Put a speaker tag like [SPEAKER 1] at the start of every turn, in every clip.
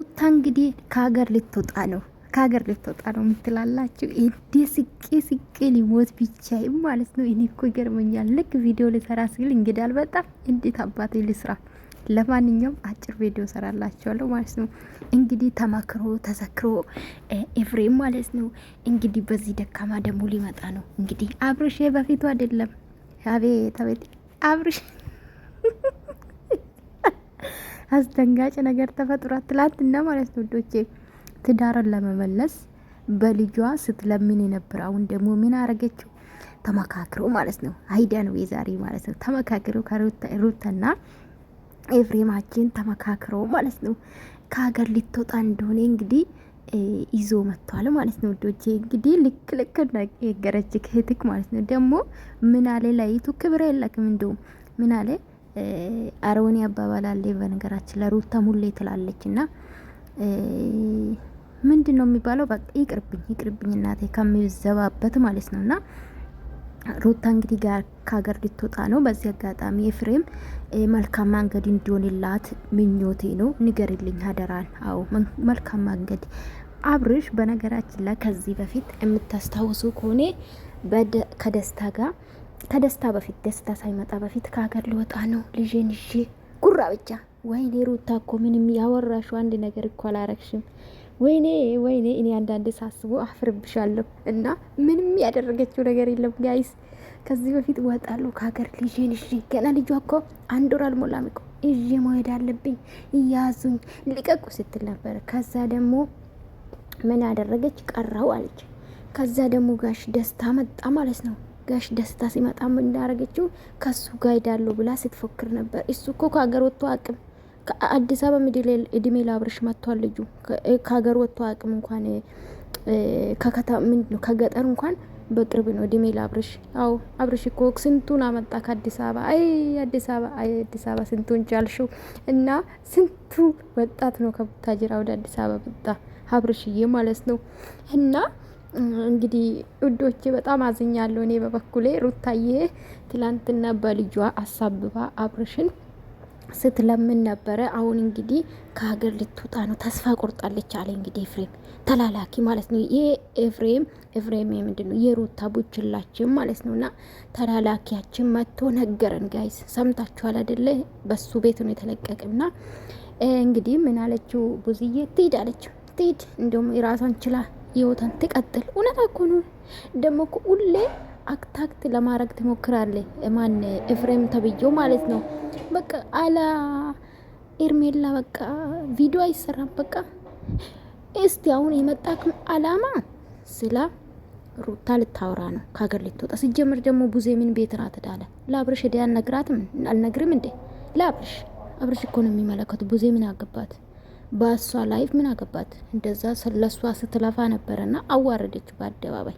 [SPEAKER 1] ሩታ እንግዲህ ከሀገር ልትወጣ ነው የምትላላችሁ። እንዴ ስቄ ሊሞት ብቻዬ ማለት ነው። እኔ እኮ ይገርመኛል። ልክ ቪዲዮ ልሰራ ሲል እንግዲህ አልበጣም እንዴት አባቴ ልስራ። ለማንኛውም አጭር ቪዲዮ ሰራላችኋለሁ ማለት ነው። እንግዲህ ተማክሮ ተዘክሮ ኤፍሬም ማለት ነው እንግዲህ በዚህ ደካማ ደግሞ ሊመጣ ነው። እንግዲህ አብርሽ በፊቱ አይደለም። አቤት አቤት አብርሽ አስደንጋጭ ነገር ተፈጥሯል ትላንትና ማለት ነው። ዶቼ ትዳርን ለመመለስ በልጇ ስትለምን የነበር አሁን ደግሞ ምን አረገችው? ተመካክሮ ማለት ነው። አይዲያ ነው የዛሬ ማለት ነው። ተመካክሮ ከሩታና ኤፍሬማችን ተመካክሮ ማለት ነው ከሀገር ልትወጣ እንደሆነ እንግዲህ ይዞ መጥቷል ማለት ነው። ዶቼ እንግዲህ ልክ ነገረች ክህትክ ማለት ነው። ደግሞ ምን አለ ለይቱ ክብር የለክም እንደውም ምን አለ አሮኒ አባባላለ በነገራችን ለሩታ ሙሌ ትላለች እና ምንድነው የሚባለው? በቃ ይቅርብኝ እናቴ ከሚዘባበት ማለት ነውና ሩታ እንግዲህ ጋር ከሀገር ልትወጣ ነው። በዚህ አጋጣሚ ኤፍሬም መልካም መንገድ እንዲሆንላት ምኞቴ ነው። ንገርልኝ ሀደራን። አዎ መልካም መንገድ አብርሽ። በነገራችን ላይ ከዚህ በፊት የምታስታውሱ ከሆነ ከደስታ በፊት ደስታ ሳይመጣ በፊት ከሀገር ልወጣ ነው ልጄን ይዤ ጉራ ብቻ። ወይኔ ሩታ እኮ ምንም ያወራሽው አንድ ነገር እኮ አላረግሽም። ወይኔ እኔ አንዳንድ ሳስቦ አፍርብሻለሁ። እና ምንም ያደረገችው ነገር የለም ጋይስ። ከዚህ በፊት እወጣለሁ ከሀገር ልጄን ይዤ፣ ገና ልጇ እኮ 1 ወር አልሞላም እኮ ይዤ መሄድ አለብኝ እያዙኝ ልቀቁ ስትል ነበር። ከዛ ደግሞ ምን ያደረገች ቀረው አለች። ከዛ ደግሞ ጋሽ ደስታ መጣ ማለት ነው። ጋሽ ደስታ ሲመጣ ምን እንዳረገችው ከሱ ጋር ሄዳለሁ ብላ ስትፎክር ነበር። እሱ እኮ ከሀገር ወጥቶ አቅም አዲስ አበባ እድሜ ለአብርሽ መጥቷል። ልጁ ከሀገር ወጥቶ አቅም እንኳን ከገጠር እንኳን በቅርብ ነው እድሜ ለአብርሽ። አዎ አብርሽ እኮ ስንቱን አመጣ ከአዲስ አበባ። አዲስ አበባ ስንቱን ቻልሽው። እና ስንቱ ወጣት ነው ከቡታጅራ ወደ አዲስ አበባ መጣ አብርሽዬ ማለት ነው። እና እንግዲህ ውዶቼ በጣም አዝኛለሁ እኔ በበኩሌ። ሩታዬ ትላንትና በልጇ አሳብባ አብርሽን ስትለምን ነበረ። አሁን እንግዲህ ከሀገር ልትወጣ ነው፣ ተስፋ ቆርጣለች አለ እንግዲህ ኤፍሬም ተላላኪ ማለት ነው። ይሄ ኤፍሬም ምንድን ነው የሩታ ቡችላችን ማለት ነውና ተላላኪያችን መጥቶ ነገረን። ጋይስ ሰምታችኋል አይደለ? በሱ ቤት ነው የተለቀቀና እንግዲህ ምን አለችው? ቡዝዬ ትሄድ አለችው። ትሄድ እንደውም የራሷን ችላ ህይወቷን ትቀጥል። እውነት እኮ ነው። ደግሞ እኮ ሁሌ አክታክት ለማድረግ ትሞክራለች። ማን ኤፍሬም ተብዬው ማለት ነው። በቃ አላ ኤርሜላ በቃ ቪዲዮ አይሰራም። በቃ እስቲ አሁን የመጣክም አላማ ስላ ሩታ ልታወራ ነው፣ ከሀገር ልትወጣ ሲጀምር ደግሞ ቡዜ ምን ቤት ናት ዳለ ለአብርሽ ሄዳ አልነግርም እንዴ ለአብርሽ አብርሽ እኮ ነው የሚመለከቱ። ቡዜ ምን አገባት? በሷ ላይፍ ምን አገባት? እንደዛ ስለሷ ስትለፋ ነበረና አዋረደችው በአደባባይ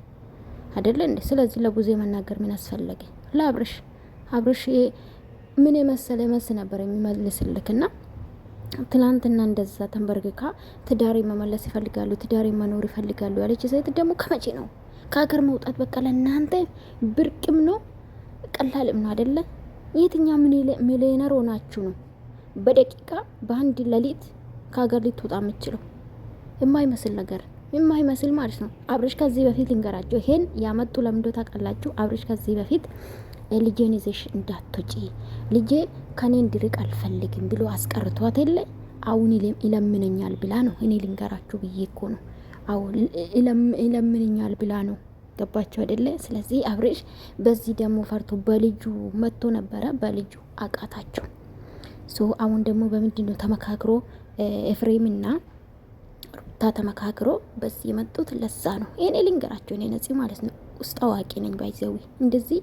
[SPEAKER 1] አይደለ እንዴ? ስለዚህ ለቡዜ መናገር ምን አስፈለገ? አብርሽ ምን የመሰለ ነበር የሚመልስልክና ትላንትና እንደዛ ተንበርግካ ትዳሬ መመለስ ይፈልጋሉ፣ ትዳሬ መኖር ይፈልጋሉ ያለች ሴት ደግሞ ከመቼ ነው ከሀገር መውጣት? በቃ ለእናንተ ብርቅም ነው ቀላልም ነው አይደለ? የትኛው ሚሊዮነር ሆናችሁ ነው በደቂቃ በአንድ ሌሊት ከሀገር ልትወጣ የምችለው? የማይመስል ነገር የማይመስል ማለት ነው። አብርሽ ከዚህ በፊት ልንገራቸው፣ ይሄን ያመጡ ለምንዶ ታውቃላችሁ? አብርሽ ከዚህ በፊት ልጄን ይዘሽ እንዳትወጪ፣ ልጄ ከኔ እንድርቅ አልፈልግም ብሎ አስቀርቷት የለ? አሁን ይለምነኛል ብላ ነው። እኔ ልንገራችሁ ብዬ እኮ ነው። አሁን ይለምነኛል ብላ ነው። ገባችሁ አይደለ? ስለዚህ አብርሽ በዚህ ደግሞ ፈርቶ በልጁ መጥቶ ነበረ፣ በልጁ አቃታቸው። አሁን ደግሞ በምንድነው ተመካክሮ ኤፍሬምና ሩታ ተመካክሮ በዚህ የመጡት ለዛ ነው። እኔ ልንገራቸው፣ እኔ ነፂ ማለት ነው ውስጥ አዋቂ ነኝ ባይዘዊ እንደዚህ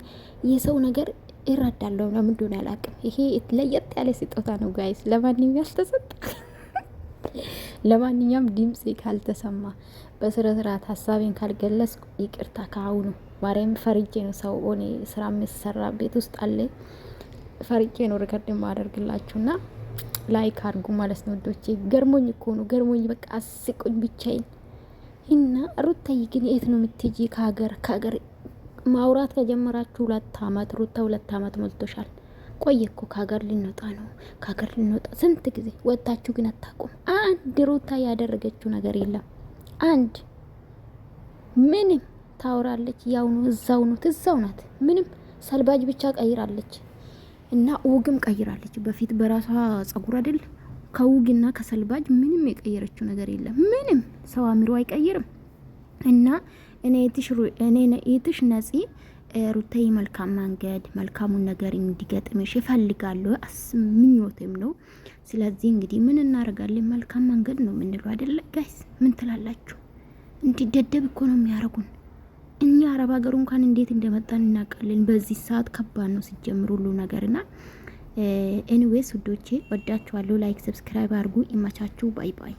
[SPEAKER 1] የሰው ነገር ይረዳለሁ። ለምንድነው ያላቅም። ይሄ ለየት ያለ ስጦታ ነው ጋይስ። ለማንኛውም ያልተሰጠ ለማንኛውም ድምጽ ካልተሰማ በስነ ስርዓት ሀሳቤን ካልገለጽኩ ይቅርታ ካሁኑ። ማርያም ፈርጄ ነው ሰው ሆኔ ስራ የሚሰራ ቤት ውስጥ አለ ፈርጄ ነው ሪከርድ ማደርግላችሁና ላይክ አድርጉ ማለት ነው ወዶቼ። ገርሞኝ እኮ ነው ገርሞኝ፣ በቃ አስቆኝ ብቻዬን። እና ሩታዬ ግን የት ነው የምትሄጂ? ከሀገር ማውራት ከጀመራችሁ 2 አመት ሩታ 2 አመት ሞልቶሻል። ቆየ እኮ ከሀገር ልንወጣ ነው፣ ከሀገር ልንወጣ ስንት ጊዜ ወጥታችሁ ግን አታውቁም። አንድ ሩታ ያደረገችው ነገር የለም። አንድ ምንም ታወራለች፣ ያው ነው እዛው ነው እዛው ናት። ምንም ሰልባጅ ብቻ ቀይራለች እና ውግም ቀይራለች። በፊት በራሷ ጸጉር አይደል ከውግና ከሰልባጅ ምንም የቀየረችው ነገር የለም። ምንም ሰው አሚሮ አይቀይርም። እና እኔ እህትሽ ነፂ ሩታዬ መልካም መንገድ መልካሙን ነገር እንዲገጥምሽ ይፈልጋለሁ፣ ምኞቴም ነው። ስለዚህ እንግዲህ ምን እናደርጋለን? መልካም መንገድ ነው የምንለው አይደለ ጋይስ? ምን ትላላችሁ? እንዲደደብ እኮ ነው የሚያረጉን። እኛ አረብ ሀገሩ እንኳን እንዴት እንደመጣን እናውቃለን። በዚህ ሰዓት ከባድ ነው ሲጀምሩ ሁሉ ነገርና ኤኒዌይስ ውዶቼ ወዳችኋለሁ። ላይክ ሰብስክራይብ አድርጉ። ይመቻችሁ። ባይ ባይ።